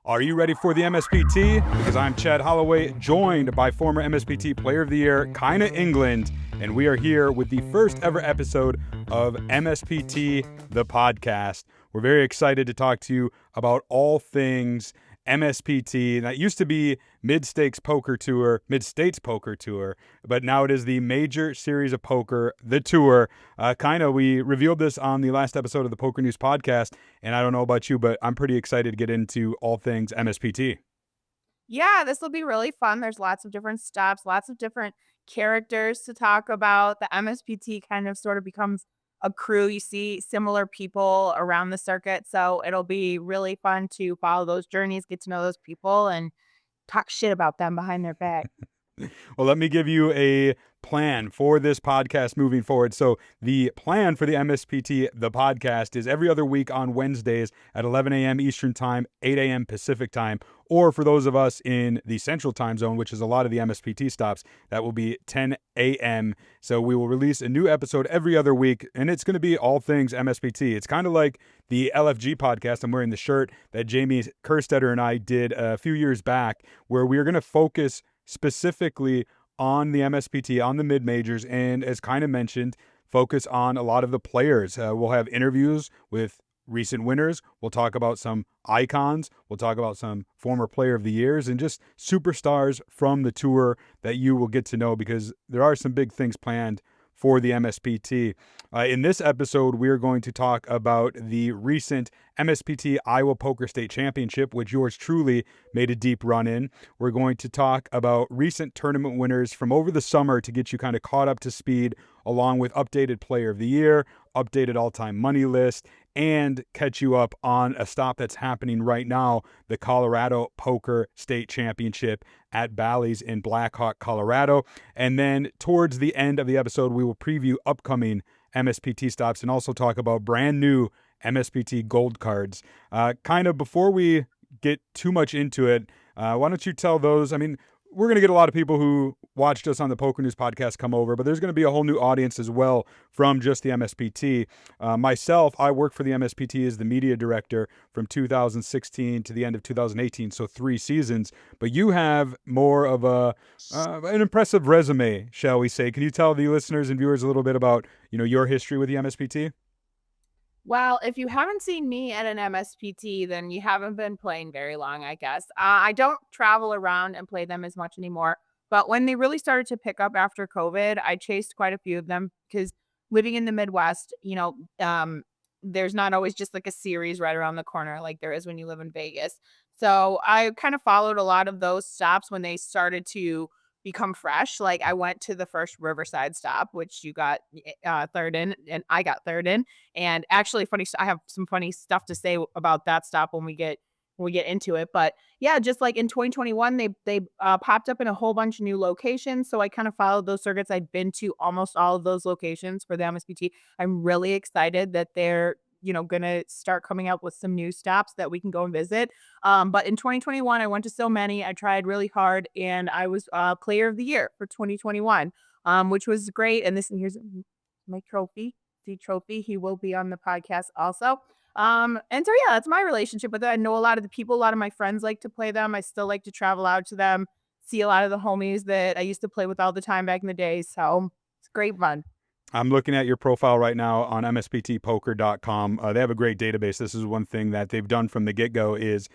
Are you ready for the MSPT? Because I'm Chad Holloway, joined by former MSPT Player of the Year, Kyna England, and we are here with the first ever episode of MSPT, the podcast. We're very excited to talk to you about all things MSPT. That used to be Mid-States Poker Tour, but now it is the Major Series of Poker, the Tour. Kyna, we revealed this on the last episode of the PokerNews podcast, and I don't know about you, but I'm pretty excited to get into all things MSPT. Yeah, this will be really fun. There's lots of different stops, lots of different characters to talk about. The MSPT kind of sort of becomes a crew. You see similar people around the circuit. So it'll be really fun to follow those journeys, get to know those people, and talk shit about them behind their back. Well, let me give you a plan for this podcast moving forward. So the plan for the MSPT, the podcast, is every other week on Wednesdays at 11 a.m. Eastern Time, 8 a.m. Pacific Time, or for those of us in the Central Time Zone, which is a lot of the MSPT stops, that will be 10 a.m. So we will release a new episode every other week, and it's going to be all things MSPT. It's kind of like the LFG podcast. I'm wearing the shirt that Jamie Kerstetter and I did a few years back, where we are going to focus specifically on the MSPT, on the mid-majors, and as kind of mentioned, focus on a lot of the players. We'll have interviews with recent winners. We'll talk about some icons. We'll talk about some former player of the years and just superstars from the tour that you will get to know, because there are some big things planned for the MSPT. In this episode, we are going to talk about the recent MSPT Iowa Poker State Championship, which yours truly made a deep run in. We're going to talk about recent tournament winners from over the summer to get you kind of caught up to speed, along with updated Player of the Year, updated all-time money list, and catch you up on a stop that's happening right now, the Colorado Poker State Championship at Bally's in Blackhawk, Colorado. And then towards the end of the episode, we will preview upcoming MSPT stops and also talk about brand new MSPT gold cards. Kind of before we get too much into it, why don't you tell those, we're going to get a lot of people who watched us on the PokerNews podcast come over, but there's going to be a whole new audience as well from just the MSPT. Myself, I work for the MSPT as the media director from 2016 to the end of 2018, so 3 seasons. But you have more of an impressive resume, shall we say. Can you tell the listeners and viewers a little bit about your history with the MSPT? Well, if you haven't seen me at an MSPT, then you haven't been playing very long, I guess. I don't travel around and play them as much anymore. But when they really started to pick up after COVID, I chased quite a few of them because living in the Midwest, there's not always just like a series right around the corner like there is when you live in Vegas. So I kind of followed a lot of those stops when they started to become fresh. Like I went to the first Riverside stop, which you got third in, and I got third in. And actually, I have some funny stuff to say about that stop when we get into it. But yeah, just like in 2021, they popped up in a whole bunch of new locations. So I kind of followed those circuits. I'd been to almost all of those locations for the MSPT. I'm really excited that they're gonna start coming out with some new stops that we can go and visit. But in 2021, I went to so many. I tried really hard, and I was Player of the Year for 2021, which was great. And here's my trophy. The trophy. He will be on the podcast also. And so yeah, that's my relationship with it. I know a lot of the people. A lot of my friends like to play them. I still like to travel out to them, see a lot of the homies that I used to play with all the time back in the day. So it's great fun. I'm looking at your profile right now on MSPTpoker.com. They have a great database. This is one thing that they've done from the get-go is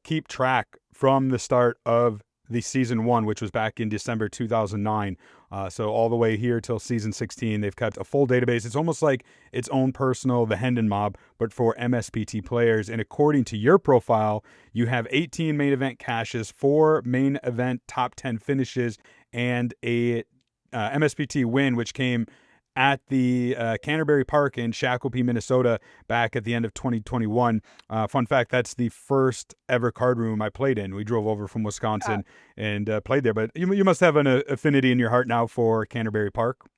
keep track from the start of the season 1, which was back in December 2009. So all the way here till season 16, they've kept a full database. It's almost like its own personal, the Hendon Mob, but for MSPT players. And according to your profile, you have 18 main event cashes, 4 main event top 10 finishes, and a MSPT win, which came at the Canterbury Park in Shakopee, Minnesota, back at the end of 2021. Fun fact, that's the first ever card room I played in. We drove over from Wisconsin and played there. But you must have an affinity in your heart now for Canterbury Park.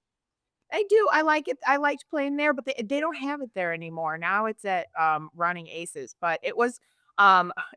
I do. I like it. I liked playing there, but they don't have it there anymore. Now it's at Running Aces. But it was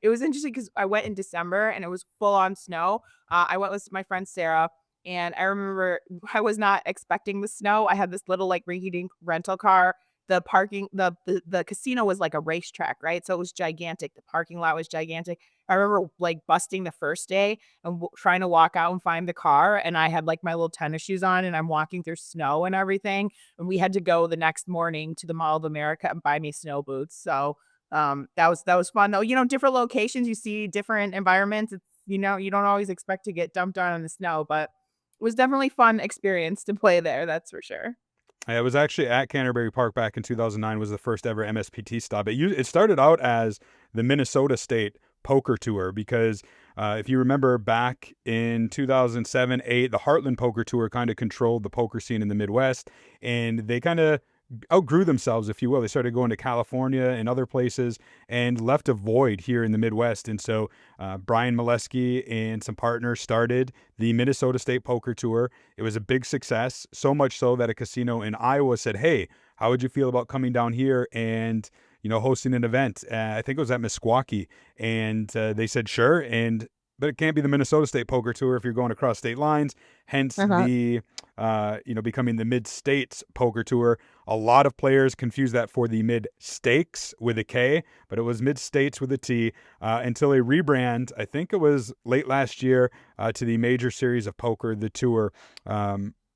interesting because I went in December and it was full on snow. I went with my friend Sarah. And I remember I was not expecting the snow. I had this little like rinky-dink rental car the parking, the casino was like a racetrack, right? So it was gigantic. The parking lot was gigantic. I remember like busting the first day and trying to walk out and find the car. And I had like my little tennis shoes on and I'm walking through snow and everything. And we had to go the next morning to the Mall of America and buy me snow boots. So that was fun though. You know, different locations, you see different environments. It's, you know, you don't always expect to get dumped on in the snow, but it was definitely fun experience to play there. That's for sure. I was actually at Canterbury Park back in 2009. Was the first ever MSPT stop. It started out as the Minnesota State Poker Tour because if you remember back in 2007-8, the Heartland Poker Tour kind of controlled the poker scene in the Midwest, and they kind of outgrew themselves, if you will. They started going to California and other places and left a void here in the Midwest. And so Brian Molesky and some partners started the Minnesota State Poker Tour. It was a big success, so much so that a casino in Iowa said, hey, how would you feel about coming down here and, you know, hosting an event? I think it was at Meskwaki. And they said, sure. But it can't be the Minnesota State Poker Tour if you're going across state lines. Hence the, becoming the Mid-States Poker Tour. A lot of players confuse that for the Mid-Stakes with a K, but it was Mid-States with a T until a rebrand, I think it was late last year, to the Major Series of Poker, the Tour,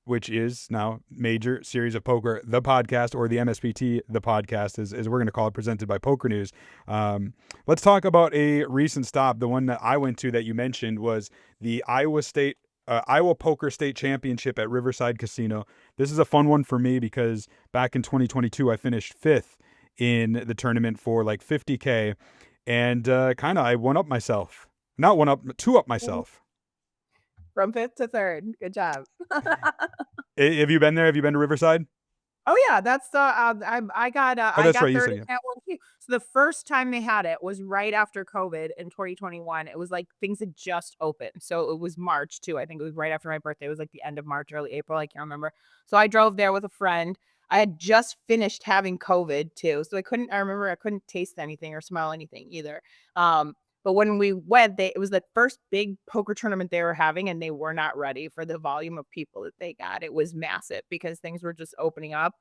which is now Major Series of Poker, the podcast, or the MSPT, the podcast, as we're going to call it, presented by PokerNews. Let's talk about a recent stop. The one that I went to that you mentioned was the Iowa Poker State Championship at Riverside Casino. This is a fun one for me because back in 2022, I finished 5th in the tournament for like $50K, and I one up myself. Not one up, two up myself. From 5th to 3rd. Good job. Have you been there? Have you been to Riverside? Oh yeah, that's I got That's right, you third said, in that one too. So the first time they had it was right after COVID in 2021. It was like things had just opened. So it was March too. I think it was right after my birthday. It was like the end of March, early April. I can't remember. So I drove there with a friend. I had just finished having COVID too. So I remember I couldn't taste anything or smell anything either. But when we went, it was the first big poker tournament they were having, and they were not ready for the volume of people that they got. It was massive because things were just opening up.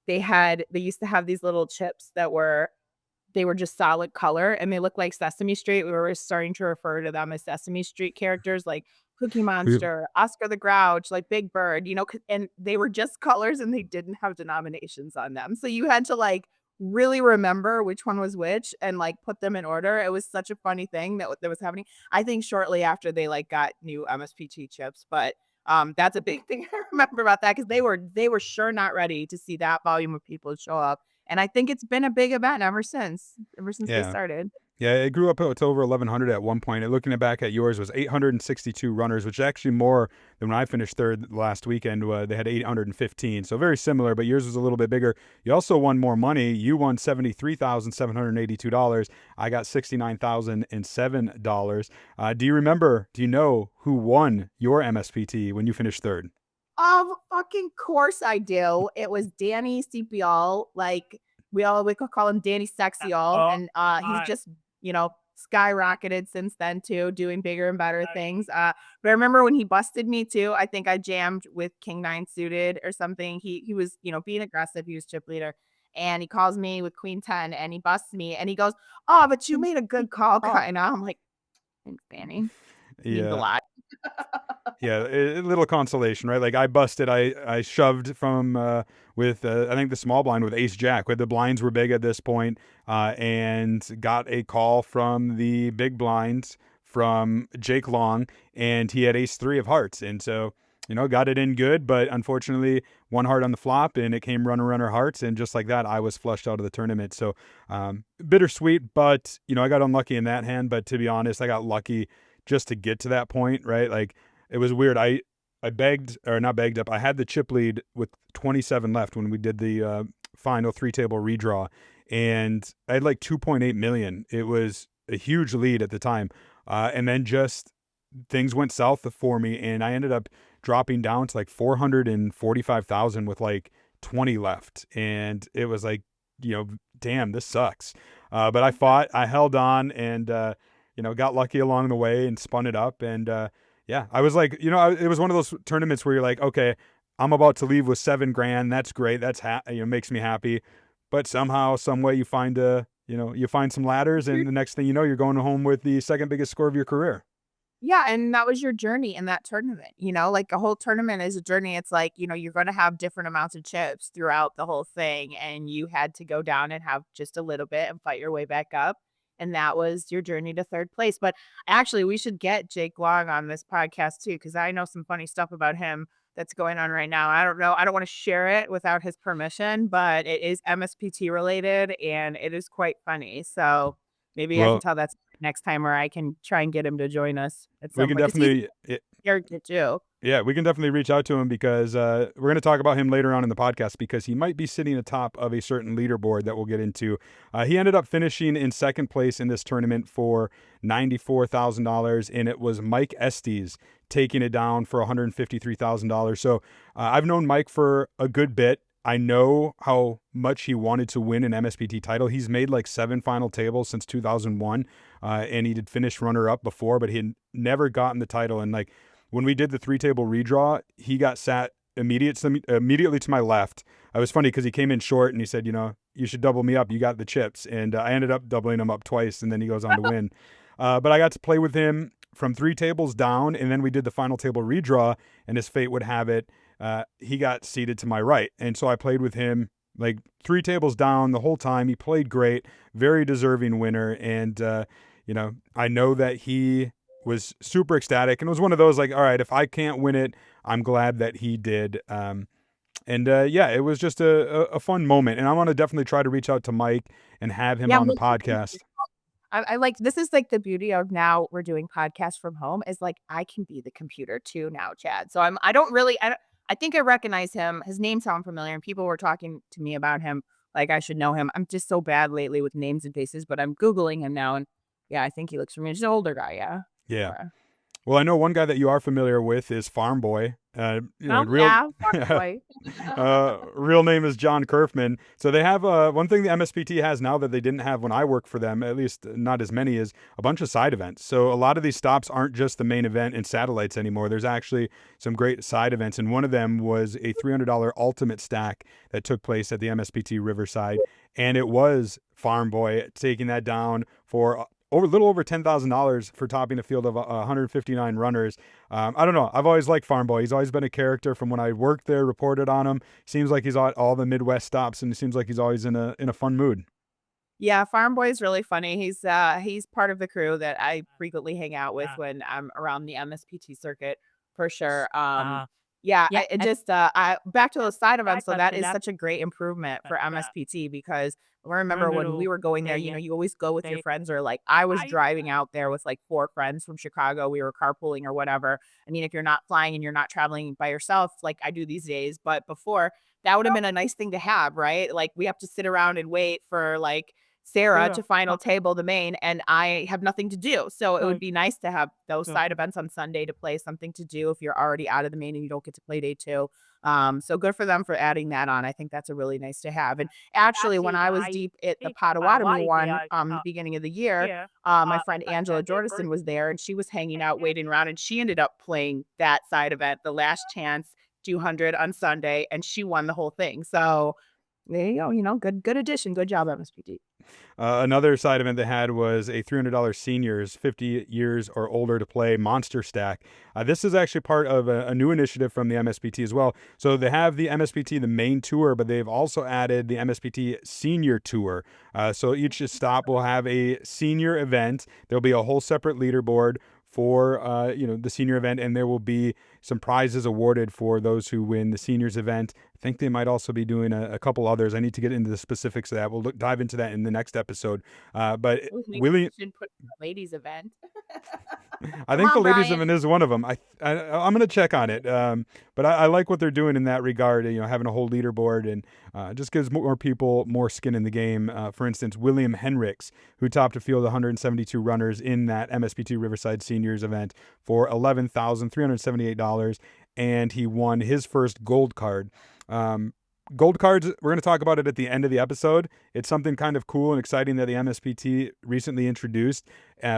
They used to have these little chips they were just solid color and they looked like Sesame Street. We were starting to refer to them as Sesame Street characters like Cookie Monster, Oscar the Grouch, like Big Bird, you know, and they were just colors and they didn't have denominations on them. So you had to like really remember which one was which and like put them in order. It was such a funny thing that was happening. I think shortly after they like got new MSPT chips, but that's a big thing I remember about that because they were sure not ready to see that volume of people show up. And I think it's been a big event ever since they Yeah. started. Yeah, it grew up to over 1,100 at one point. And looking back at yours was 862 runners, which is actually more than when I finished third last weekend. They had 815, so very similar, but yours was a little bit bigger. You also won more money. You won $73,782. I got $69,007. Do you know who won your MSPT when you finished third? Fucking course I do. It was Danny CPL. Like we could call him Danny Sexial, and he's just, you know, skyrocketed since then too, doing bigger and better things. But I remember when he busted me too. I think I jammed with King 9 suited or something. He was, you know, being aggressive. He was chip leader, and he calls me with Queen 10, and he busts me, and he goes, "Oh, but you made a good call, Kyna." I'm like, "Thanks, Danny." Means a lot. Yeah, a little consolation, right? Like I busted, I shoved from with I think the small blind with Ace Jack. Where the blinds were big at this point, and got a call from the big blinds from Jake Long, and he had Ace 3 of hearts, and so you know got it in good, but unfortunately one heart on the flop, and it came runner hearts, and just like that I was flushed out of the tournament. So bittersweet, but you know I got unlucky in that hand. But to be honest, I got lucky just to get to that point, right? Like it was weird. I begged, or not begged up. I had the chip lead with 27 left when we did the final 3-table redraw, and I had like 2.8 million. It was a huge lead at the time, and then just things went south for me, and I ended up dropping down to like 445,000 with like 20 left, and it was like, you know, damn, this sucks. But I fought, I held on, and you know, got lucky along the way and spun it up. And yeah, I was like, you know, it was one of those tournaments where you're like, okay, I'm about to leave with $7,000. That's great. That's makes me happy. But somehow, some way, you find you find some ladders, and the next thing you know, you're going home with the second biggest score of your career. Yeah, and that was your journey in that tournament, like a whole tournament is a journey. It's like, you're going to have different amounts of chips throughout the whole thing. And you had to go down and have just a little bit and fight your way back up. And that was your journey to third place. But actually, we should get Jake Long on this podcast too, because I know some funny stuff about him that's going on right now. I don't know. I don't want to share it without his permission, but it is MSPT related and it is quite funny. So maybe I can Well, tell that's next time, or I can try and get him to join us at we some can point. 'Cause he's definitely. character too. Yeah, we can definitely reach out to him because we're going to talk about him later on in the podcast because he might be sitting atop of a certain leaderboard that we'll get into. He ended up finishing in second place in this tournament for $94,000, and it was Mike Estes taking it down for $153,000. So I've known Mike for a good bit. I know how much he wanted to win an MSPT title. He's made like 7 final tables since 2001, and he did finish runner-up before, but he had never gotten the title. And like, when we did the 3-table redraw, he got sat immediately to my left. It was funny because he came in short and he said, you should double me up. You got the chips. And I ended up doubling him up twice, and then he goes on to win. But I got to play with him from 3 tables down, and then we did the final table redraw, and as fate would have it, he got seated to my right. And so I played with him like 3 tables down the whole time. He played great, very deserving winner. And, I know that he was super ecstatic, and it was one of those like, all right, if I can't win it, I'm glad that he did. It was just a fun moment, and I want to definitely try to reach out to Mike and have him on the podcast. I like, this is like the beauty of now we're doing podcasts from home is like, I can be the computer too now, Chad. So I think I recognize him. His name sound familiar, and people were talking to me about him. Like I should know him. I'm just so bad lately with names and faces, but I'm Googling him now. And yeah, I think he looks familiar. He's an older guy. Yeah. Yeah. Well, I know one guy that you are familiar with is Farm Boy. Farm Boy. Real name is John Kerfman. So they have one thing the MSPT has now that they didn't have when I worked for them, at least not as many, is a bunch of side events. So a lot of these stops aren't just the main event and satellites anymore. There's actually some great side events, and one of them was a $300 ultimate stack that took place at the MSPT Riverside, and it was Farm Boy taking that down for a little over $10,000 for topping a field of 159 runners. I don't know. I've always liked Farm Boy. He's always been a character from when I worked there, reported on him. Seems like he's at all the Midwest stops, and it seems like he's always in a fun mood. Yeah, Farm Boy is really funny. He's part of the crew that I frequently hang out with when I'm around the MSPT circuit for sure. Back to those side events. So that is such a great improvement for MSPT because I remember when we were going there, you always go with your friends, or like I was driving out there with like 4 friends from Chicago. We were carpooling or whatever. I mean, if you're not flying and you're not traveling by yourself, like I do these days, but before that would have been a nice thing to have, right? Like we have to sit around and wait for like Sarah to final table the main, and I have nothing to do. So it would be nice to have those side events on Sunday to play, something to do if you're already out of the main and you don't get to play day 2. So good for them for adding that on. I think that's a really nice to have. And actually, when I was deep at the Potawatomi one, the beginning of the year, my friend Angela Jordison was there, and she was hanging out, waiting around, and she ended up playing that side event, the last chance 200 on Sunday, and she won the whole thing. So there you go. Good addition. Good job, MSPT. Another side event they had was a $300 seniors, 50 years or older to play monster stack. This is actually part of a new initiative from the MSPT as well. So they have the MSPT, the main tour, but they've also added the MSPT senior tour. So each stop will have a senior event. There'll be a whole separate leaderboard for the senior event, and there will be some prizes awarded for those who win the seniors event. I think they might also be doing a couple others. I need to get into the specifics of that. We'll dive into that in the next episode. But Willie should put a ladies event. I think the ladies event is one of them. I'm going to check on it. But I like what they're doing in that regard. Having a whole leaderboard and just gives more people more skin in the game. For instance, William Henricks, who topped a field of 172 runners in that MSPT Riverside Seniors event for $11,378, and he won his first gold card. Gold cards, we're going to talk about it at the end of the episode. It's something kind of cool and exciting that the MSPT recently introduced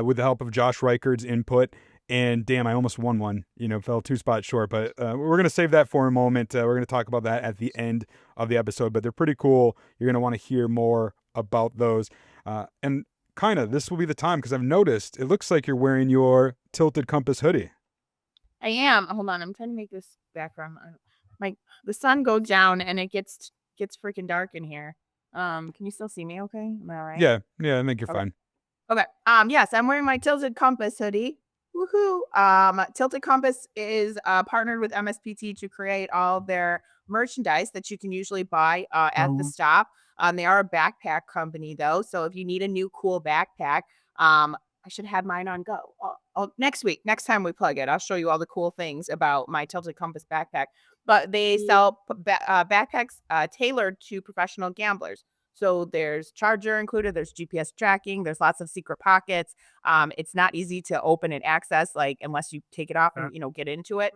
with the help of Josh Reichard's input. And damn, I almost won one, fell 2 spots short, but we're going to save that for a moment. We're going to talk about that at the end of the episode, but they're pretty cool. You're going to want to hear more about those. And this will be the time, because I've noticed it looks like you're wearing your Tilted Compass hoodie. I am. Hold on. I'm trying to make this background. The sun goes down and it gets freaking dark in here. Can you still see me okay? Am I all right? Yeah, I think you're fine. Okay. Yes, I'm wearing my Tilted Compass hoodie. Woohoo. Tilted Compass is partnered with MSPT to create all their merchandise that you can usually buy at the stop. They are a backpack company though, so if you need a new cool backpack, I should have mine on go. Next time we plug it, I'll show you all the cool things about my Tilted Compass backpack. But they sell backpacks tailored to professional gamblers. So there's charger included, there's GPS tracking, there's lots of secret pockets. It's not easy to open and access, unless you take it off and get into it.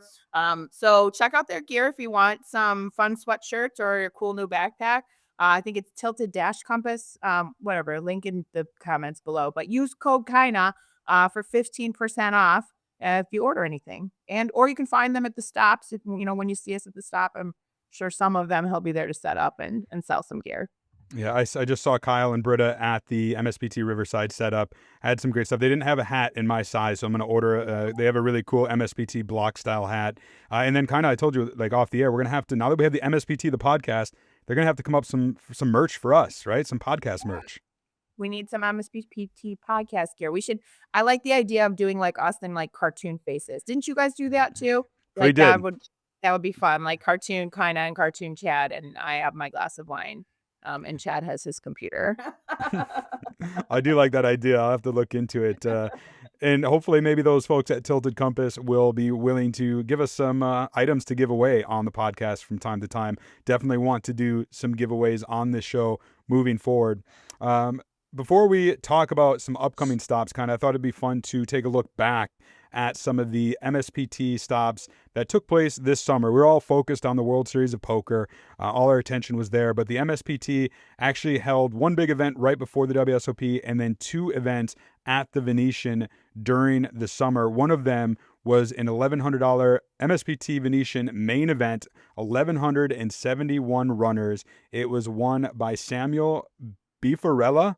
So check out their gear if you want some fun sweatshirts or a cool new backpack. I think it's Tilted Compass, whatever, link in the comments below. But use code Kyna for 15% off if you order anything. Or you can find them at the stops. If, when you see us at the stop, I'm sure some of them he'll be there to set up and sell some gear. Yeah, I just saw Kyle and Britta at the MSPT Riverside setup. I had some great stuff. They didn't have a hat in my size, so I'm going to order. They have a really cool MSPT block style hat. And then I told you, off the air, we're going to have to, now that we have the MSPT, the podcast, they're going to have to come up some merch for us, right? some podcast merch. We need some MSPT podcast gear. I like the idea of doing us in cartoon faces. Didn't you guys do that too? We did. That would be fun. Cartoon Kyna and cartoon Chad, and I have my glass of wine. And Chad has his computer. I do like that idea. I'll have to look into it. And hopefully maybe those folks at Tilted Compass will be willing to give us some items to give away on the podcast from time to time. Definitely want to do some giveaways on this show moving forward. Before we talk about some upcoming stops, I thought it'd be fun to take a look back at some of the MSPT stops that took place this summer. We're all focused on the World Series of Poker. All our attention was there, but the MSPT actually held one big event right before the WSOP and then 2 events at the Venetian during the summer. One of them was an $1,100 MSPT Venetian main event, 1,171 runners. It was won by Samuel Bifarella,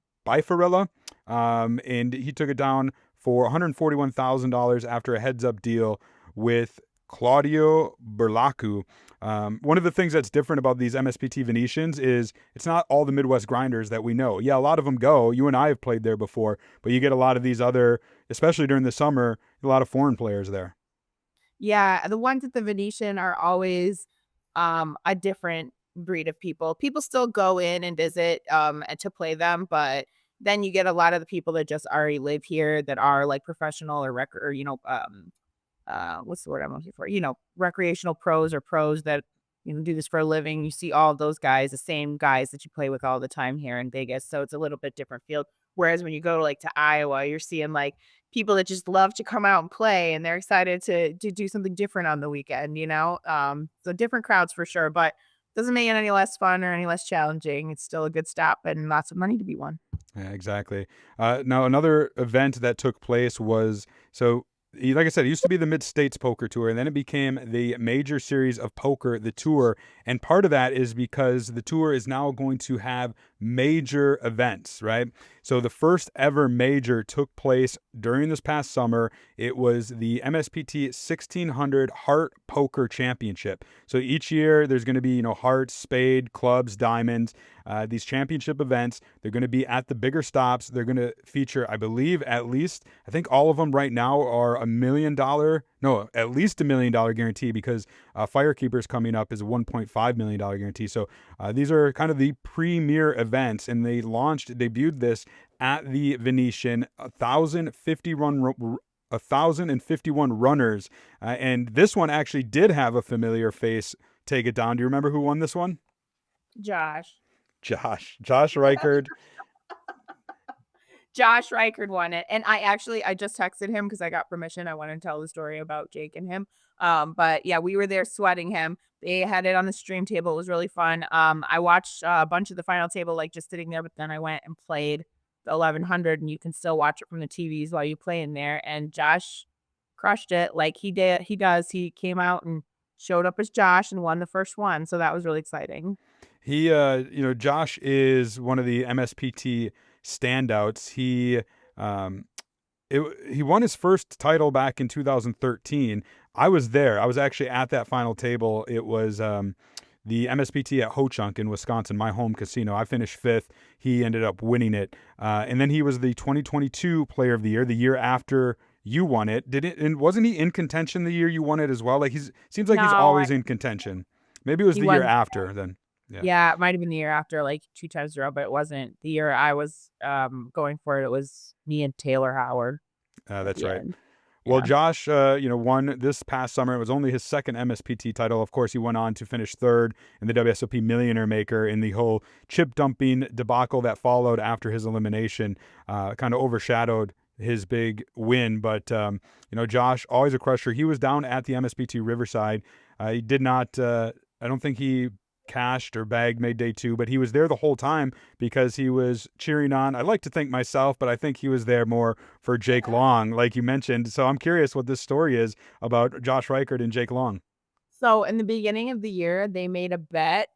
and he took it down for $141,000 after a heads-up deal with Claudio Berlacu. One of the things that's different about these MSPT Venetians is it's not all the Midwest grinders that we know. Yeah, a lot of them go. You and I have played there before, but you get a lot of these other, especially during the summer, a lot of foreign players there. Yeah, the ones at the Venetian are always a different breed of people. People still go in and visit and to play them, but then you get a lot of the people that just already live here that are professional or what's the word I'm looking for? Recreational pros or pros that do this for a living. You see all of those guys, the same guys that you play with all the time here in Vegas. So it's a little bit different field. Whereas when you go to Iowa, you're seeing people that just love to come out and play, and they're excited to do something different on the weekend. So different crowds for sure, but doesn't make it any less fun or any less challenging. It's still a good stop and lots of money to be won. Yeah, exactly. Now, another event that took place was, like I said, it used to be the Mid-States Poker Tour, and then it became the Major Series of Poker, the Tour. And part of that is because the Tour is now going to have major events, right? So the first ever major took place during this past summer. It was the MSPT 1600 Heart Poker Championship. So each year there's going to be, hearts, spade, clubs, diamonds, these championship events. They're going to be at the bigger stops. They're going to feature, I believe, I think all of them right now are at least $1 million guarantee, because FireKeepers coming up is a $1.5 million guarantee. So these are kind of the premier events, and they debuted this at the Venetian, 1,051 runners. And this one actually did have a familiar face take it down. Do you remember who won this one? Josh Reichard. Josh Reichard won it. And I just texted him because I got permission. I wanted to tell the story about Jake and him. But yeah, we were there sweating him. They had it on the stream table. It was really fun. I watched a bunch of the final table, just sitting there, but then I went and played the 1100, and you can still watch it from the TVs while you play in there. And Josh crushed it like he did. He does. He came out and showed up as Josh and won the first one. So that was really exciting. He, Josh is one of the MSPT standouts. He won his first title back in 2013. I was there. I was actually at that final table. It was the MSPT at Ho Chunk in Wisconsin, my home casino. I finished fifth. He ended up winning it. And then he was the 2022 Player of the Year, the year after you won it. And wasn't he in contention the year you won it as well? Like seems like he's always in contention. Maybe it was the year after then. Yeah, it might have been the year after, like 2 times in a row, but it wasn't the year I was going for it. It was me and Taylor Howard. That's right. Well, Josh, won this past summer. It was only his second MSPT title. Of course, he went on to finish third in the WSOP Millionaire Maker in the whole chip dumping debacle that followed after his elimination. Kind of overshadowed his big win. But, Josh, always a crusher. He was down at the MSPT Riverside. He did not, I don't think he cashed or bagged made day two, but he was there the whole time because he was cheering on, I like to think myself, but I think he was there more for Jake Long, like you mentioned. So I'm curious what this story is about Josh Reichard and Jake Long. So in the beginning of the year, they made a bet,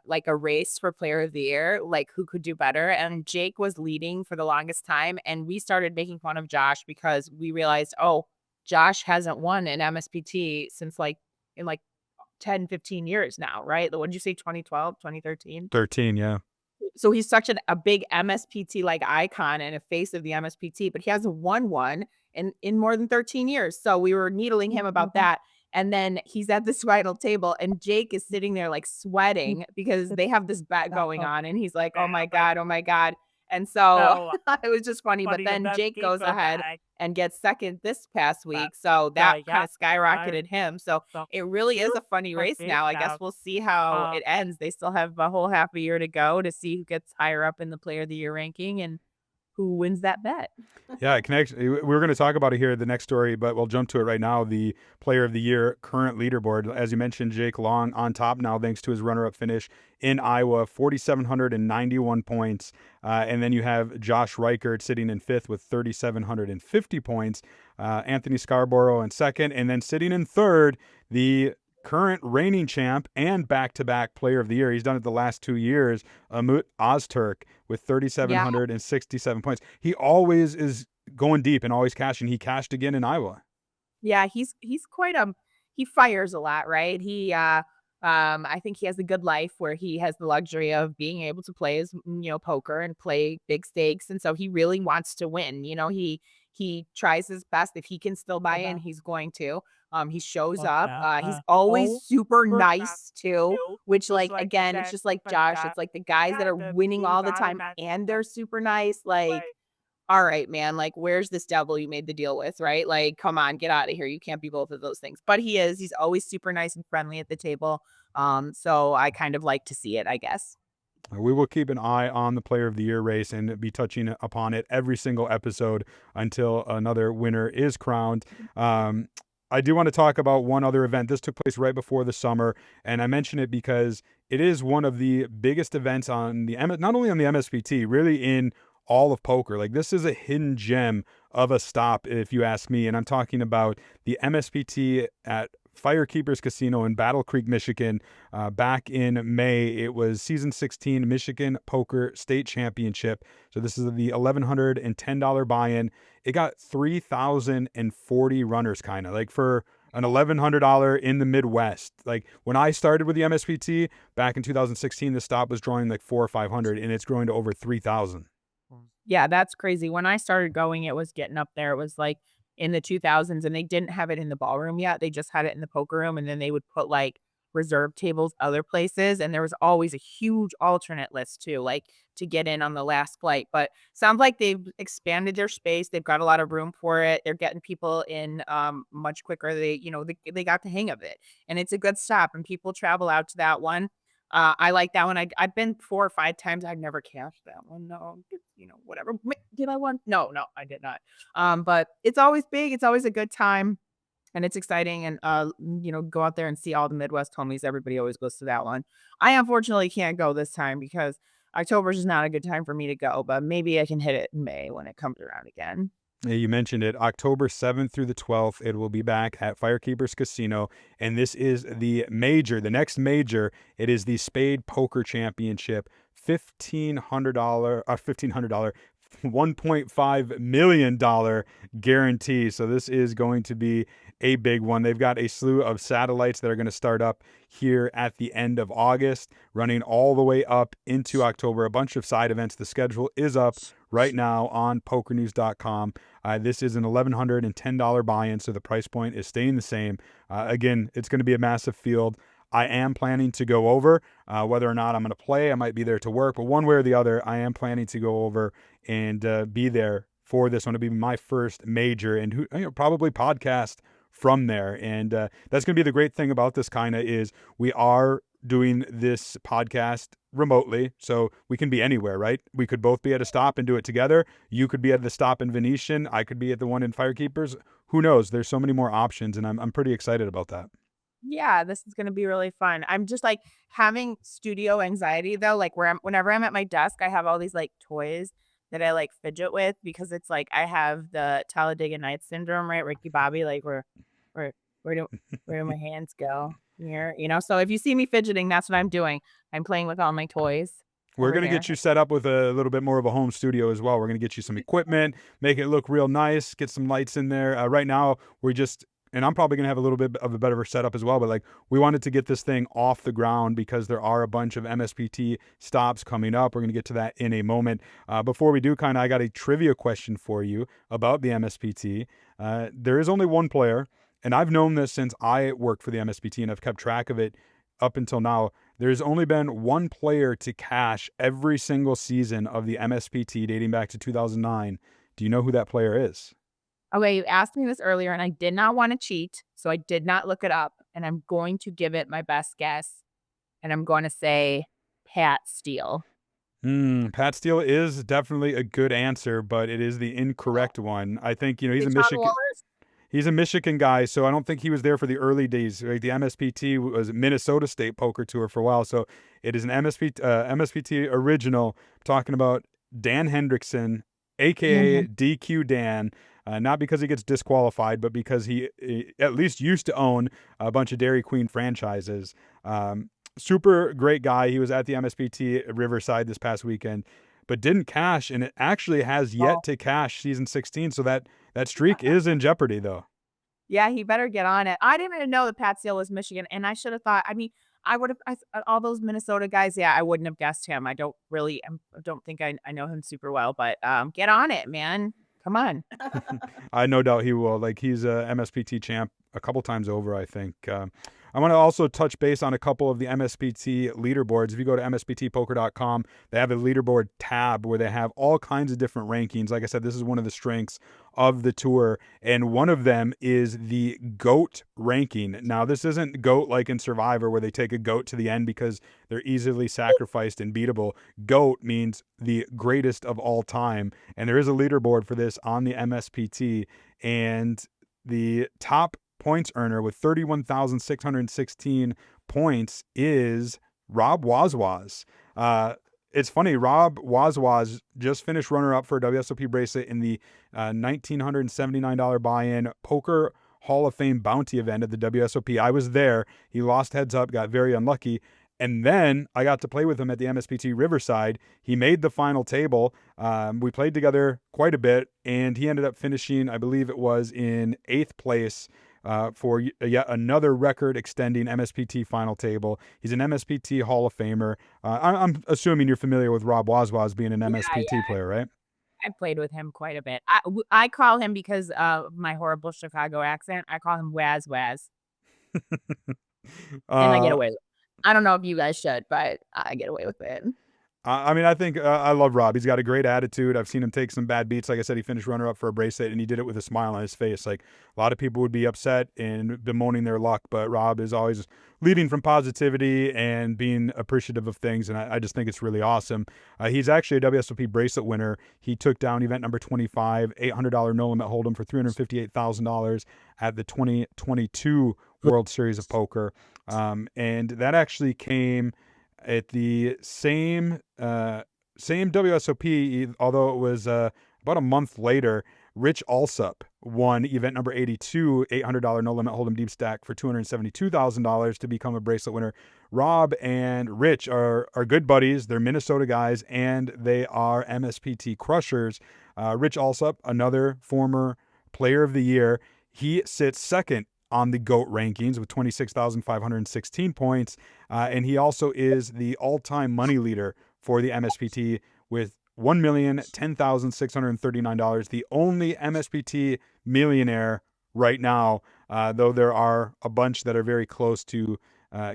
like a race for Player of the Year, like who could do better. And Jake was leading for the longest time. And we started making fun of Josh because we realized, oh, Josh hasn't won an MSPT since in 10, 15 years now, right? What did you say, 2012, 2013? 13, yeah. So he's such a big MSPT like icon and a face of the MSPT, but he hasn't won one in more than 13 years. So we were needling him about that. And then he's at this final table and Jake is sitting there like sweating because they have this bet going on. And he's like, oh my God, oh my God. And so it was just funny. But then Jake goes ahead and gets second this past week. So that kind of skyrocketed him. So it really is a funny race now. I guess we'll see how it ends. They still have a whole half a year to go to see who gets higher up in the Player of the Year ranking and who wins that bet. Yeah, it connects. We're going to talk about it here, the next story, but we'll jump to it right now. The Player of the Year current leaderboard. As you mentioned, Jake Long on top now thanks to his runner-up finish in Iowa, 4,791 points. And then you have Josh Reichard sitting in fifth with 3,750 points. Anthony Scarborough in second. And then sitting in third, the current reigning champ and back-to-back Player of the Year. He's done it the last 2 years. Umut Ozturk with 3,767 points. He always is going deep and always cashing. He cashed again in Iowa. Yeah, he's quite he fires a lot, right? He I think he has a good life where he has the luxury of being able to play his poker and play big stakes, and so he really wants to win. He tries his best. If he can still buy in, he's going to. He shows up. He's always super nice too, which again, it's just like Josh. It's like the guys that are winning all the time and they're super nice. Like, all right, man, like where's this devil you made the deal with, right? Like, come on, get out of here. You can't be both of those things. But he's always super nice and friendly at the table. So I kind of like to see it, I guess. We will keep an eye on the Player of the Year race and be touching upon it every single episode until another winner is crowned. I do want to talk about one other event. This took place right before the summer, and I mention it because it is one of the biggest events on not only on the MSPT, really in all of poker. Like, this is a hidden gem of a stop, if you ask me. And I'm talking about the MSPT at FireKeepers Casino in Battle Creek, Michigan. Back in May, it was season 16 Michigan Poker State Championship. So this is the $1,110 buy-in. It got 3,040 runners, kind of like for an $1,100 in the Midwest. Like, when I started with the MSPT back in 2016, the stop was drawing like 400 or 500, and it's growing to over 3,000. Yeah, that's crazy. When I started going, it was getting up there. It was like in the 2000s, and they didn't have it in the ballroom yet. They just had it in the poker room, and then they would put like reserve tables other places, and there was always a huge alternate list too, like to get in on the last flight. But sounds like they've expanded their space. They've got a lot of room for it. They're getting people in much quicker. They got the hang of it, and it's a good stop, and people travel out to that one. I like that one. I've been 4 or 5 times. I've never cashed that one. No, whatever. Did I win? No, I did not. But it's always big. It's always a good time, and it's exciting. And go out there and see all the Midwest homies. Everybody always goes to that one. I unfortunately can't go this time because October is not a good time for me to go. But maybe I can hit it in May when it comes around again. Yeah, you mentioned it. October 7th through the 12th, it will be back at FireKeepers Casino. And this is the major, the next major. It is the Spade Poker Championship. $1,500, $1.5 million guarantee. So this is going to be a big one. They've got a slew of satellites that are going to start up here at the end of August, running all the way up into October. A bunch of side events. The schedule is up right now on PokerNews.com. This is an $1,110 buy-in, so the price point is staying the same. Again, it's going to be a massive field. I am planning to go over. Whether or not I'm going to play, I might be there to work, but one way or the other, I am planning to go over and be there for this one. It'll be my first major, and probably podcast from there. And that's going to be the great thing about this Kyna is we are doing this podcast remotely, so we can be anywhere, right? We could both be at a stop and do it together. You could be at the stop in Venetian. I could be at the one in FireKeepers. Who knows? There's so many more options, and I'm pretty excited about that. Yeah, this is gonna be really fun. I'm just like having studio anxiety though, like whenever I'm at my desk, I have all these like toys that I like fidget with because it's like I have the Talladega Nights syndrome, right? Ricky Bobby, like where where do where do my hands go? Here, So if you see me fidgeting, that's what I'm doing. I'm playing with all my toys We're over going to here. get you set up with a little bit more of a home studio as well. We're going to get you some equipment, make it look real nice, get some lights in there. Right now, and I'm probably going to have a little bit of a better setup as well, but like we wanted to get this thing off the ground because there are a bunch of MSPT stops coming up. We're going to get to that in a moment. Before we do, I got a trivia question for you about the MSPT. There is only one player, and I've known this since I worked for the MSPT and I've kept track of it up until now. There's only been one player to cash every single season of the MSPT dating back to 2009. Do you know who that player is? Okay, you asked me this earlier and I did not want to cheat, so I did not look it up, and I'm going to give it my best guess, and I'm going to say Pat Steele. Pat Steele is definitely a good answer, but it is the incorrect one. I think, he's Is a it John Michigan. Wallers? He's a Michigan guy, so I don't think he was there for the early days. Right? The MSPT was Minnesota State Poker Tour for a while, so it is an MSPT original. I'm talking about Dan Hendrickson, aka Mhm. DQ Dan. Not because he gets disqualified, but because he at least used to own a bunch of Dairy Queen franchises. Super great guy. He was at the MSPT Riverside this past weekend, but didn't cash, and it actually has Oh, yet to cash season 16. So that streak is in jeopardy, though. yeah, he better get on it. I didn't even know that Pat Steele was Michigan, and I should have thought. I mean, I would have all those Minnesota guys. Yeah, I wouldn't have guessed him. I don't really. I don't think I know him super well, but get on it, man. Come on. I no doubt he will. Like he's a MSPT champ a couple times over, I think. I want to also touch base on a couple of the MSPT leaderboards. If you go to MSPTpoker.com, they have a leaderboard tab where they have all kinds of different rankings. Like I said, this is one of the strengths of the tour, and one of them is the GOAT ranking. Now, this isn't GOAT like in Survivor where they take a GOAT to the end because they're easily sacrificed and beatable. GOAT means the greatest of all time, and there is a leaderboard for this on the MSPT, and the top points earner with 31,616 points is Rob Wazwaz. It's funny, Rob Wazwaz just finished runner-up for a WSOP bracelet in the $1,979 buy-in Poker Hall of Fame bounty event at the WSOP. I was there. He lost heads up, got very unlucky. And then I got to play with him at the MSPT Riverside. He made the final table. We played together quite a bit, and he ended up finishing, I believe it was in 8th place for yet another record-extending MSPT final table. He's an MSPT Hall of Famer. I'm assuming you're familiar with Rob Wazwaz being an Yeah, MSPT yeah. player, right? I played with him quite a bit. I call him because of my horrible Chicago accent. I call him Waz Waz, and I get uh, away. I don't know if you guys should, but I get away with it. I mean, I think I love Rob. He's got a great attitude. I've seen him take some bad beats. Like I said, he finished runner-up for a bracelet, and he did it with a smile on his face. Like a lot of people would be upset and bemoaning their luck, but Rob is always leading from positivity and being appreciative of things, and I just think it's really awesome. He's actually a WSOP bracelet winner. He took down event number 25, $800 no-limit hold'em for $358,000 at the 2022 World Series of Poker, and that actually came at the same WSOP, although it was about a month later. Rich Alsup won event number 82, $800 no limit hold'em deep stack for $272,000 to become a bracelet winner. Rob and Rich are good buddies. They're Minnesota guys, and they are MSPT crushers. Rich Alsup, another former player of the year, he sits second on the GOAT rankings with 26,516 points. And he also is the all-time money leader for the MSPT with $1,010,639. The only MSPT millionaire right now, though there are a bunch that are very close to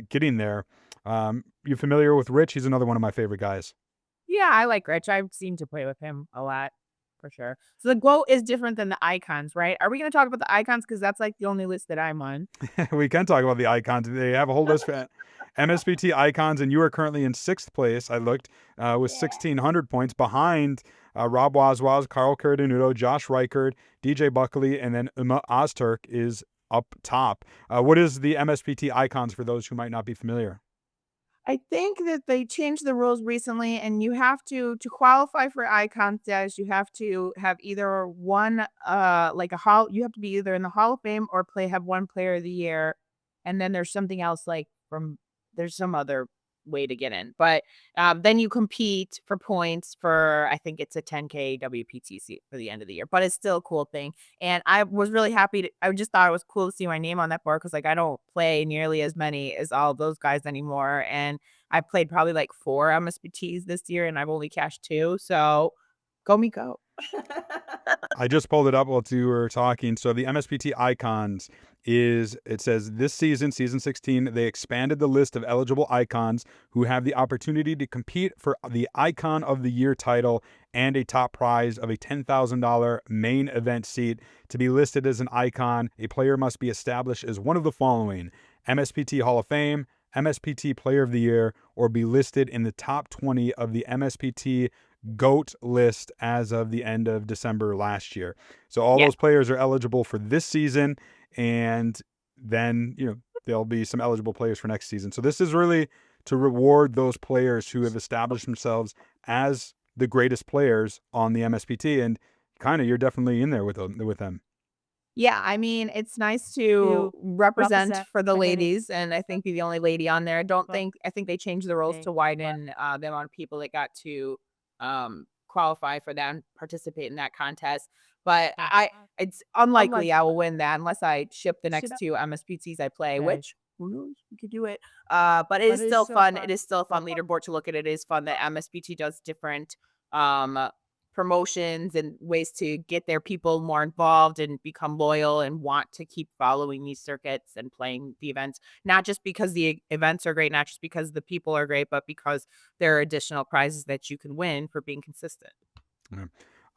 getting there. You familiar with Rich? He's another one of my favorite guys. Yeah, I like Rich. I've seen to play with him a lot, for sure. So the GOAT is different than the icons, right? Are we going to talk about the icons? Because that's like the only list that I'm on. We can talk about the icons. They have a whole list for MSPT icons, and you are currently in 6th place. I looked with 1,600 points behind Rob Wazwaz, Carl Caradenuto, Josh Reichard, DJ Buckley, and then Uma Ozturk is up top. What is the MSPT icons for those who might not be familiar? I think that they changed the rules recently, and you have to qualify for icon status, you have to have either one, like a hall, you have to be either in the Hall of Fame or have one player of the year. And then there's something else there's some other way to get in. But then you compete for points for, I think it's a 10K WPTC for the end of the year, but it's still a cool thing. And I was really happy I just thought it was cool to see my name on that board because like I don't play nearly as many as all of those guys anymore. And I played probably like 4 MSPTs this year and I've only cashed 2. So go me go. I just pulled it up while you were talking. So the MSPT icons it says this season, season 16, they expanded the list of eligible icons who have the opportunity to compete for the Icon of the Year title and a top prize of a $10,000 main event seat. To be listed as an icon, a player must be established as one of the following: MSPT Hall of Fame, MSPT Player of the Year, or be listed in the top 20 of the MSPT GOAT list as of the end of December last year. So all those players are eligible for this season, and then there'll be some eligible players for next season. So this is really to reward those players who have established themselves as the greatest players on the MSPT, and kind of you're definitely in there with them. Yeah, I mean, it's nice to represent for the ladies, and I think be the only lady on there. I think they changed the rules to widen the amount of people that got to qualify for that and participate in that contest. But it's unlikely I will win that unless I ship the next 2 MSPTs I play, which who knows, we could do it. But it is still fun. It is still a fun leaderboard to look at. It is fun that MSPT does different promotions and ways to get their people more involved and become loyal and want to keep following these circuits and playing the events, not just because the events are great, not just because the people are great, but because there are additional prizes that you can win for being consistent. Yeah.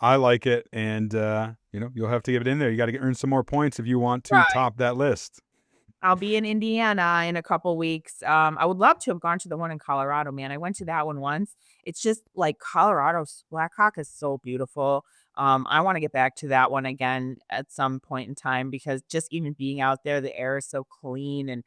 I like it, and you'll have to get it in there. You got to earn some more points if you want to top that list. I'll be in Indiana in a couple weeks. I would love to have gone to the one in Colorado, man. I went to that one once. It's just like Colorado's Blackhawk is so beautiful. I want to get back to that one again at some point in time because just even being out there, the air is so clean and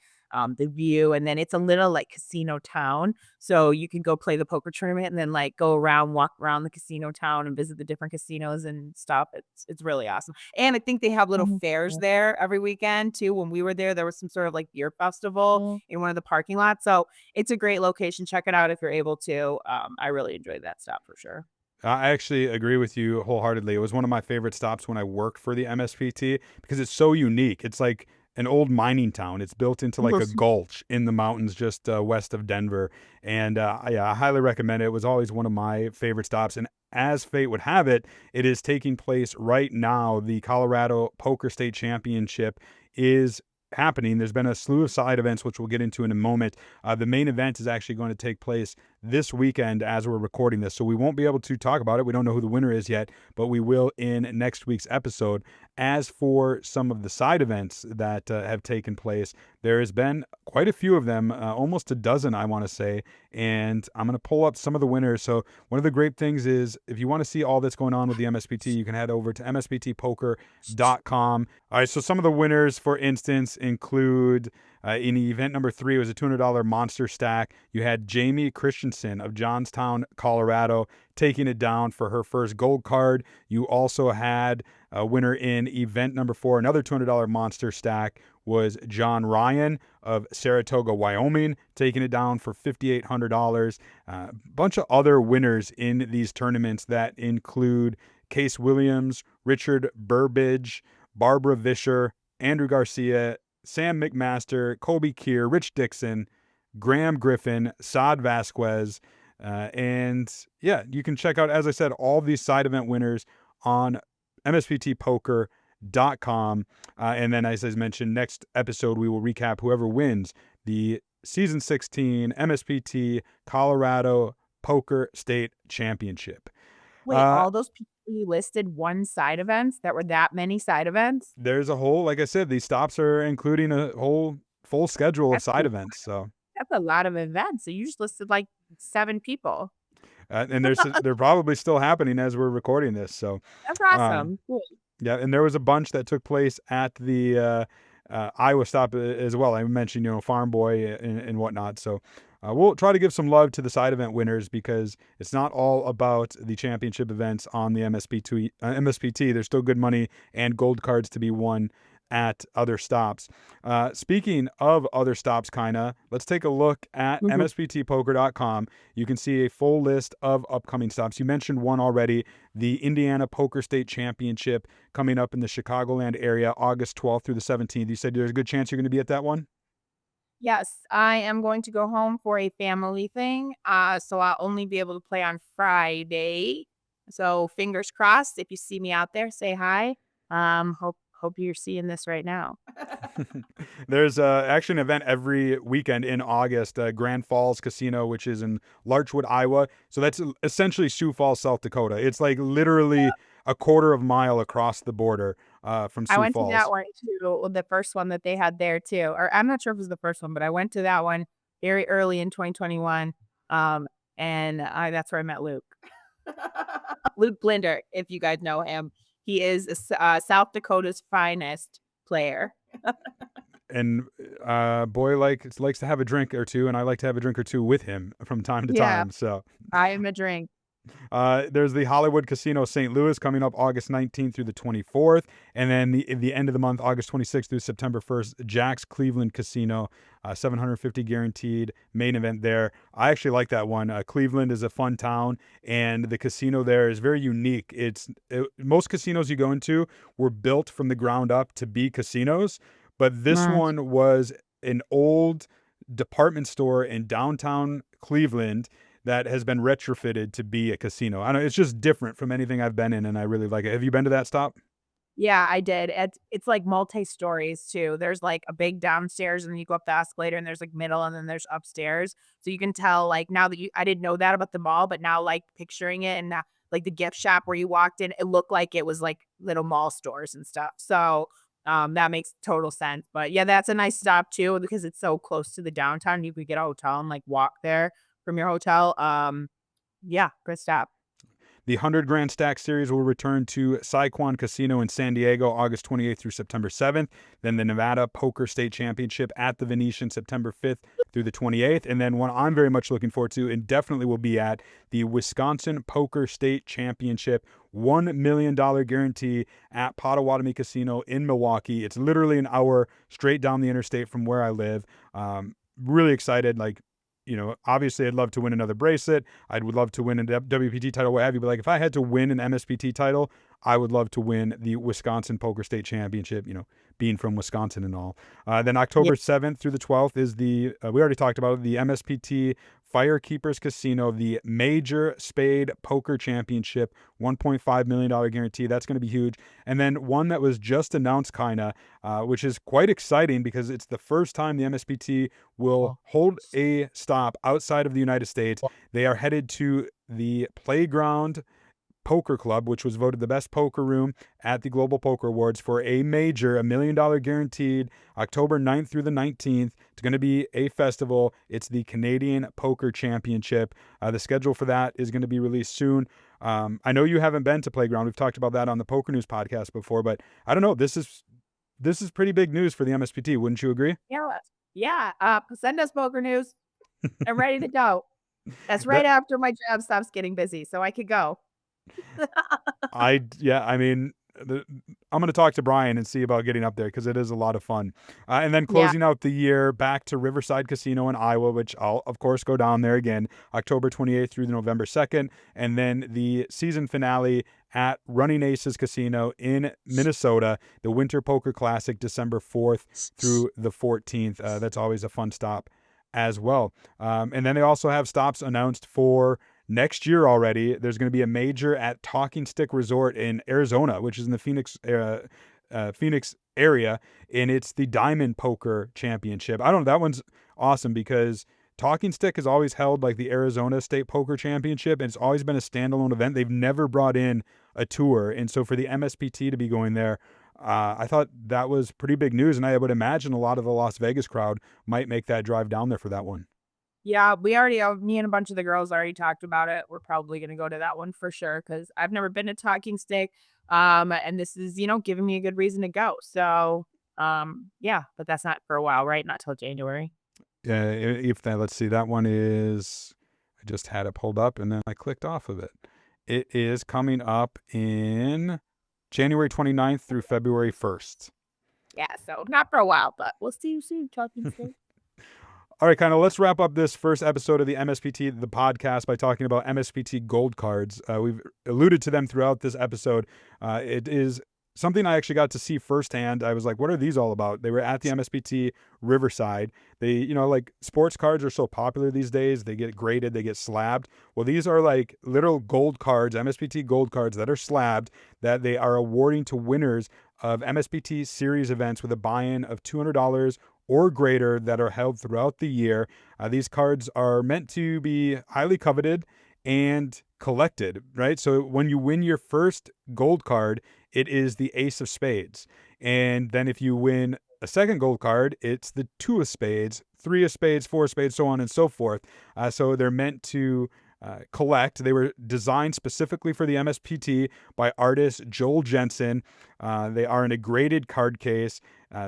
the view. And then it's a little like casino town. So you can go play the poker tournament and then like go around, walk around the casino town and visit the different casinos and stuff. It's really awesome. And I think they have little fairs there every weekend too. When we were there was some sort of like beer festival in one of the parking lots. So it's a great location. Check it out if you're able to. I really enjoyed that stop for sure. I actually agree with you wholeheartedly. It was one of my favorite stops when I worked for the MSPT because it's so unique. It's like an old mining town. It's built into like a gulch in the mountains just west of Denver. And I highly recommend it. It was always one of my favorite stops. And as fate would have it, it is taking place right now. The Colorado Poker State Championship is happening. There's been a slew of side events, which we'll get into in a moment. The main event is actually going to take place this weekend as we're recording this. So we won't be able to talk about it. We don't know who the winner is yet, but we will in next week's episode. As for some of the side events that have taken place, there has been quite a few of them, almost a dozen, I want to say, and I'm going to pull up some of the winners. So one of the great things is if you want to see all that's going on with the MSPT, you can head over to msptpoker.com. All right, so some of the winners, for instance, include In event number 3, it was a $200 monster stack. You had Jamie Christensen of Johnstown, Colorado, taking it down for her first gold card. You also had a winner in event number 4, another $200 monster stack, was John Ryan of Saratoga, Wyoming, taking it down for $5,800. A bunch of other winners in these tournaments that include Case Williams, Richard Burbidge, Barbara Vischer, Andrew Garcia, Sam McMaster, Colby Keir, Rich Dixon, Graham Griffin, Saad Vasquez. And yeah, you can check out, as I said, all these side event winners on MSPTPoker.com. And then, as I mentioned, next episode, we will recap whoever wins the Season 16 MSPT Colorado Poker State Championship. Wait, all those people you listed one side events? That were that many side events? There's a whole, like I said, these stops are including a whole full schedule of side events. So that's a lot of events. So you just listed like 7 people. And they're probably still happening as we're recording this. So that's awesome. Cool. Yeah, and there was a bunch that took place at the Iowa stop as well. I mentioned, Farm Boy and whatnot. So we'll try to give some love to the side event winners because it's not all about the championship events on the MSPT. There's still good money and gold cards to be won at other stops. Speaking of other stops, let's take a look at MSPTPoker.com. You can see a full list of upcoming stops. You mentioned one already, the Indiana Poker State Championship coming up in the Chicagoland area, August 12th through the 17th. You said there's a good chance you're going to be at that one? Yes, I am going to go home for a family thing. So I'll only be able to play on Friday. So fingers crossed. If you see me out there, say hi. Hope you're seeing this right now. There's actually an event every weekend in August, Grand Falls Casino, which is in Larchwood, Iowa. So that's essentially Sioux Falls, South Dakota. It's like literally a quarter of a mile across the border from Sioux Falls. I went to that one too, the first one that they had there too. Or I'm not sure if it was the first one, but I went to that one very early in 2021. And that's where I met Luke. Luke Blinder, if you guys know him. He is South Dakota's finest player. And boy likes to have a drink or two, and I like to have a drink or two with him from time to time. So I am a drink. There's the Hollywood Casino St. Louis coming up August 19th through the 24th. And then the end of the month, August 26th through September 1st, Jack's Cleveland Casino, 750 guaranteed main event there. I actually like that one. Cleveland is a fun town, and the casino there is very unique. Most casinos you go into were built from the ground up to be casinos, but this one was an old department store in downtown Cleveland that has been retrofitted to be a casino. I know it's just different from anything I've been in, and I really like it. Have you been to that stop? Yeah, I did. It's like multi-stories too. There's like a big downstairs, and then you go up the escalator, and there's like middle, and then there's upstairs. So you can tell, like, now that I didn't know that about the mall, but now like picturing it, and now, like the gift shop where you walked in, it looked like it was like little mall stores and stuff. So that makes total sense. But yeah, that's a nice stop too because it's so close to the downtown. You could get a hotel and like walk there from your hotel. Yeah, good stop. The 100 Grand Stack Series will return to Saquon Casino in San Diego, August 28th through September 7th. Then the Nevada Poker State Championship at the Venetian, September 5th through the 28th. And then one I'm very much looking forward to and definitely will be at the Wisconsin Poker State Championship, $1 million guarantee at Potawatomi Casino in Milwaukee. It's literally an hour straight down the interstate from where I live. Really excited. Obviously I'd love to win another bracelet. I would love to win a WPT title, what have you. But like, if I had to win an MSPT title, I would love to win the Wisconsin Poker State Championship, being from Wisconsin and all. Then October 7th through the 12th is we already talked about it, the MSPT FireKeepers Casino, the Major Spade Poker Championship, $1.5 million guarantee. That's going to be huge. And then one that was just announced, which is quite exciting because it's the first time the MSPT will hold a stop outside of the United States. They are headed to the Playground Poker Club, which was voted the best poker room at the Global Poker Awards, for a major, $1 million guaranteed, October 9th through the 19th. It's going to be a festival. It's the Canadian Poker Championship. The schedule for that is going to be released soon. I know you haven't been to Playground. We've talked about that on the PokerNews podcast before, but I don't know. This is pretty big news for the MSPT. Wouldn't you agree? Yeah, Yeah, send us PokerNews. I'm ready to go. That's right That after my job stops getting busy, so I could go. yeah, I mean, I'm going to talk to Brian and see about getting up there because it is a lot of fun. And then Yeah. closing out the year, back to Riverside Casino in Iowa, which I'll, of course, go down there again, October 28th through November 2nd. And then the season finale at Running Aces Casino in Minnesota, the Winter Poker Classic, December 4th through the 14th. That's always a fun stop as well. And then they also have stops announced for next year already. There's going to be a major at Talking Stick Resort in Arizona, which is in the Phoenix area, and it's the Diamond Poker Championship. I don't know, that one's awesome because Talking Stick has always held like the Arizona State Poker Championship, and it's always been a standalone event. They've never brought in a tour, and so for the MSPT to be going there, I thought that was pretty big news, and I would imagine a lot of the Las Vegas crowd might make that drive down there for that one. Yeah, me and a bunch of the girls already talked about it. We're probably gonna go to that one for sure because I've never been to Talking Stick. And this is, giving me a good reason to go. So, yeah, but that's not for a while, right? Not till January. Yeah, if that, let's see, that one is, I just had it pulled up and then I clicked off of it. It is coming up in January 29th through February 1st. Yeah, so not for a while, but we'll see you soon, Talking Stick. All right, kind of let's wrap up this first episode of the MSPT, the podcast, by talking about MSPT gold cards. We've alluded to them throughout this episode. It is something I actually got to see firsthand. I was like, what are these all about? They were at the MSPT Riverside. They, like sports cards are so popular these days. They get graded, they get slabbed. Well, these are like literal gold cards, MSPT gold cards that are slabbed that they are awarding to winners of MSPT series events with a buy-in of $200 or greater that are held throughout the year. These cards are meant to be highly coveted and collected, right? So when you win your first gold card, it is the Ace of Spades. And then if you win a second gold card, it's the Two of Spades, Three of Spades, Four of Spades, so on and so forth. So they're meant to collect. They were designed specifically for the MSPT by artist Joel Jensen. They are in a graded card case.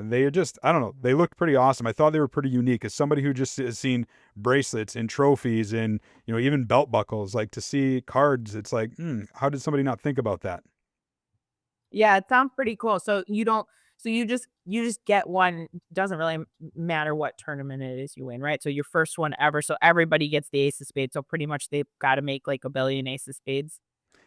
They are just, I don't know, they looked pretty awesome. I thought they were pretty unique. As somebody who just has seen bracelets and trophies and, even belt buckles, like to see cards, it's like, how did somebody not think about that? Yeah, it sounds pretty cool. So you just get one. Doesn't really matter what tournament it is you win, right? So your first one ever. So everybody gets the Ace of Spades. So pretty much they've got to make like a billion Ace of Spades.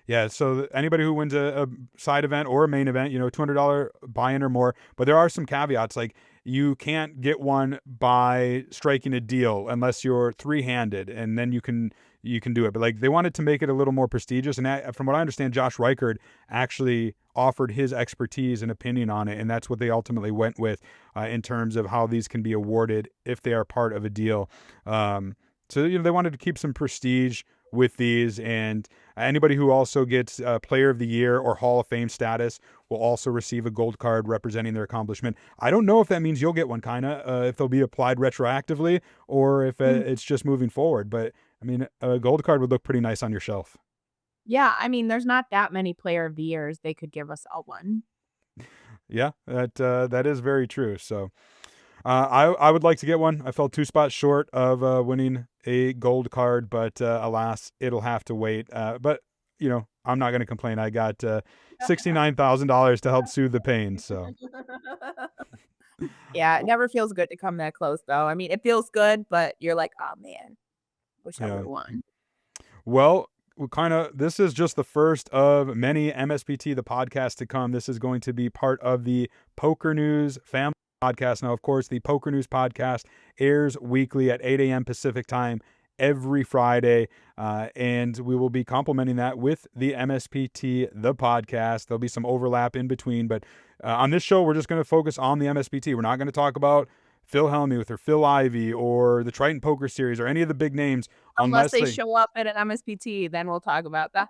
Yeah, so anybody who wins a side event or a main event, $200 buy-in or more. But there are some caveats, like you can't get one by striking a deal unless you're three-handed, and then you can do it. But like they wanted to make it a little more prestigious, and from what I understand, Josh Reichard actually offered his expertise and opinion on it, and that's what they ultimately went with in terms of how these can be awarded if they are part of a deal. So they wanted to keep some prestige with these, and anybody who also gets Player of the Year or Hall of Fame status will also receive a gold card representing their accomplishment. I don't know if that means you'll get one, Kyna, if they'll be applied retroactively or if it's just moving forward. But I mean, a gold card would look pretty nice on your shelf. Yeah, I mean, there's not that many Player of the Years. They could give us all one. Yeah, that is very true. So I would like to get one. I fell 2 spots short of winning a gold card, but alas, it'll have to wait. But I'm not going to complain. I got $69,000 to help soothe the pain. So Yeah, it never feels good to come that close, though. I mean, it feels good, but you're like, oh man, wish I would yeah. have won. Well, this is just the first of many MSPT, the podcast to come. This is going to be part of the PokerNews family podcast. Now, of course, the PokerNews podcast airs weekly at 8 a.m. Pacific time every Friday, and we will be complementing that with the MSPT, the podcast. There'll be some overlap in between, but on this show, we're just going to focus on the MSPT. We're not going to talk about Phil Hellmuth or Phil Ivey or the Triton Poker Series or any of the big names Unless they show up at an MSPT, then we'll talk about that.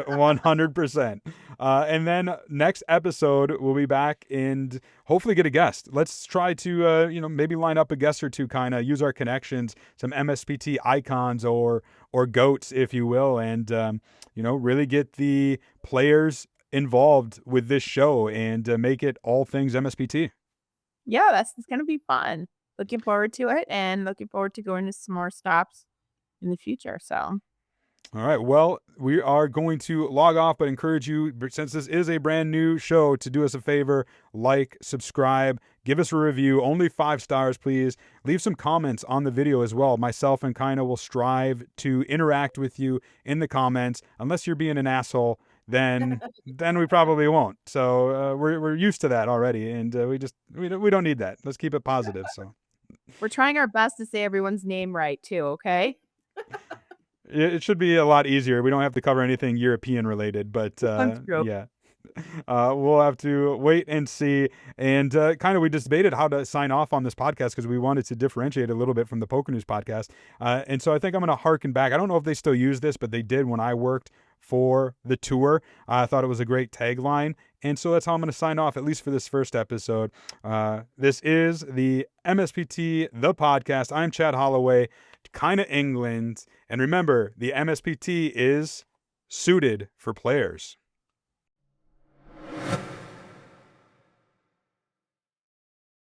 100%. And then next episode, we'll be back and hopefully get a guest. Let's try to, maybe line up a guest or two, kind of use our connections, some MSPT icons or goats, if you will, and, really get the players involved with this show and make it all things MSPT. Yeah, it's going to be fun. looking forward to it and looking forward to going to some more stops in the future. So. All right. Well, we are going to log off, but encourage you, since this is a brand new show, to do us a favor, like, subscribe, give us a review, only 5 stars, please. Leave some comments on the video as well. Myself and Kyna will strive to interact with you in the comments. Unless you're being an asshole, then we probably won't. So we're used to that already, and we don't need that. Let's keep it positive. So we're trying our best to say everyone's name right too. Okay. It should be a lot easier. We don't have to cover anything European related, but yeah. We'll have to wait and see. And we just debated how to sign off on this podcast because we wanted to differentiate a little bit from the PokerNews podcast. And so I think I'm going to harken back. I don't know if they still use this, but they did when I worked for the tour. I thought it was a great tagline. And so that's how I'm going to sign off, at least for this first episode. This is the MSPT, the podcast. I'm Chad Holloway, Kyna England. And remember, the MSPT is suited for players.